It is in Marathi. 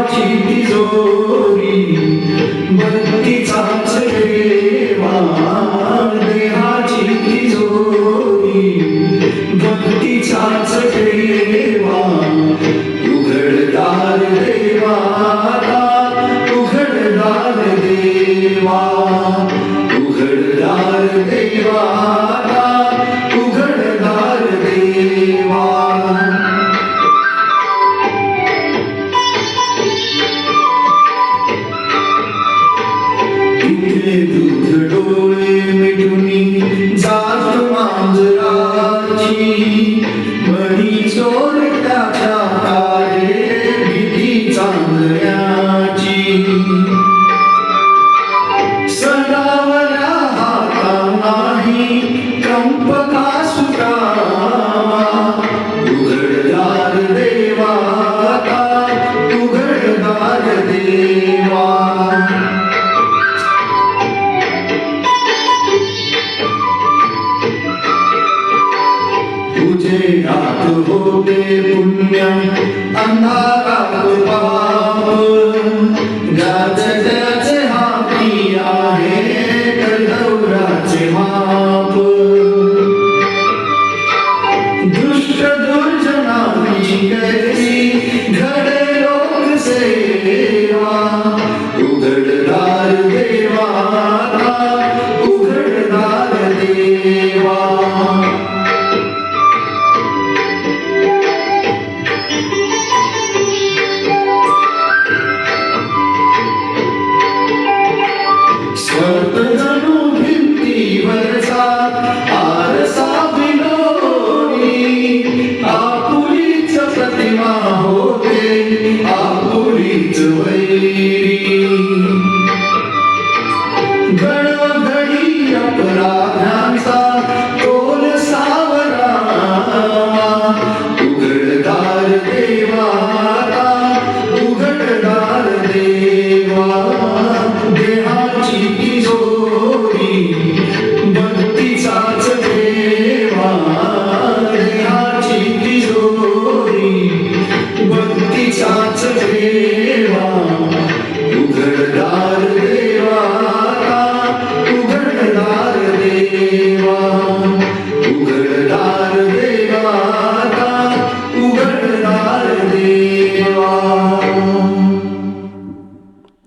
देहाची तिजोरी भक्तीचाच देवा, देहाची तिजोरी भक्तीचाच देवा, उघडदार देवा, उघडदार देवा, उघडदार देवा, उघडदार देवा. इथे दूध डोळे मिटुनी जात मांजराची, मणी चोरट्याच्या काळे भीती चांदण्याची. सडावल्या हाता नाही कंप का सुटावा, उघडदार देवा, उघडदार देवा. उजेडात होते पुण्य, अंधारात पाप,